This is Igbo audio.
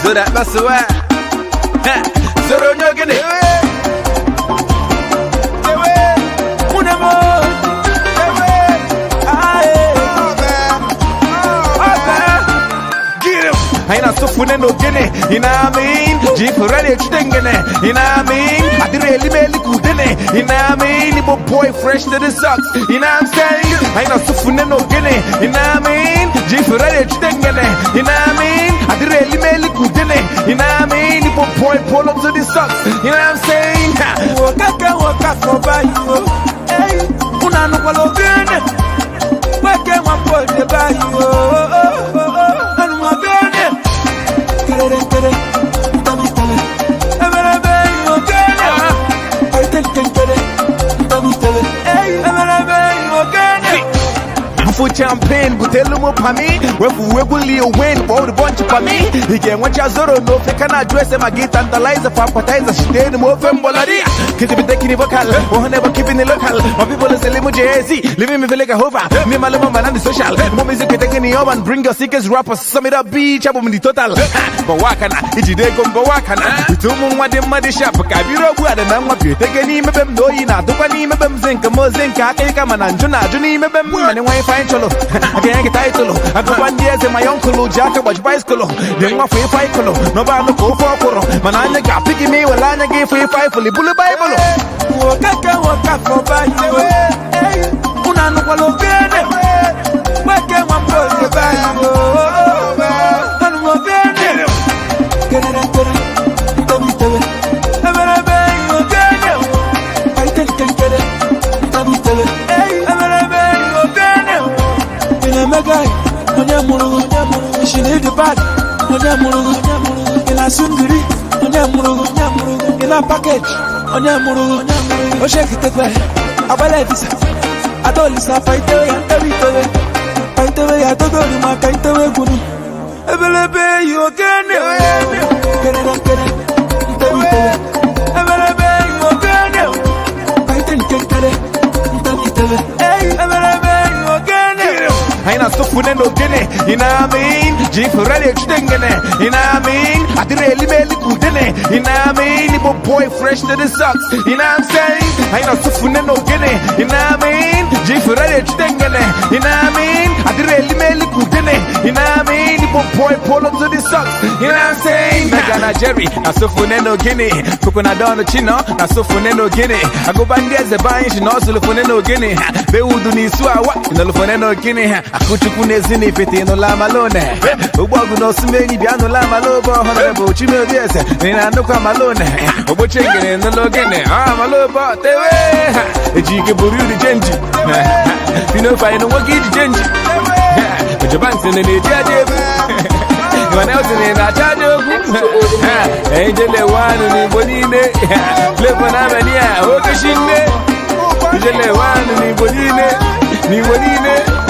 Zora Baswa, Zoro Nogene, I know so funny no gene, you know what I mean? Jeep ready extending, you know what I mean? I did really good in it, you know what I mean? Little boy fresh to the socks, you know what I'm saying? I know so funny no gene, you know what I mean? Jeep ready extending, you know what I mean? I did really good in it, you know what I mean? Little boy pull up to the socks, you know what I'm saying? Walk up for by you, hey, Unano Palogan, where can one put the by you? Champagne, go tell him for me. We will win for the bunch for me. He can watch a Zoro, no, they can address him. I get tantalizer for appetizer. She did more from Bolaria. Can't be taking the vocal, or never keeping the local. My people is a limo JZ, living me like a hover. Me, my little man, and the social. More music taking the oven, bring your sickest rappers, sum it up, beach up on the total. But Wakana, it's a day go Wakana. The two moon, what the muddy shop, Kabiro, and I'm what you take any of them, no, you know, Dupani, Zinka, Mozinka, Kaman, and Juna, Juni, and I find Cholo. I can't get title. I go 1 year to my uncle, Jack, watch bicycle. Then my free fight color. No bad no go for Coro. Manana got picking me while I gave free fight for the bullet Bible. Walk up for by you. Unano Palogan. Where can one put the Bible? And we'll get it. Don't be doing it. I think I can get it. Don't be doing it. Guy, she need the bag, in a sundry, in a package, oh, shake it away. I believe this. I told you, fight away, I told you, my kind of way, good. I believe you again. Get it, I know so funny no gene, you know what I mean? Jeep ready extending it, you know what I mean? I did really good in it, you know what I mean? Little boy fresh to the socks, you know what I'm saying? I know so funny no gene, you know what I mean? Jeep ready extending it, you know what I mean? I did really good in it, you know what I mean? Little boy pull up to the socks, you know what I'm saying? Megana Jerry, I so funny no gene, Coconut down the chino, I so funny no gene. I go back there's a bunch, she knows the funny no gene. They would do this, so I want the funny no gene. Akuchukunezini fitino la malone. Ubogu no smeni biano la malobo. Honorable Chimel yes. Nina no kwa malone. Obo chengene no logene. Malobo tewe. Ejike buru di genji. Pino fa ino wagi di genji. Jabanse ne ne jadebu. Wanauti ne na jadebu. Angele wanu ni bonine. Lebona mania okashine. Angele wanu ni bonine. Ni bonine.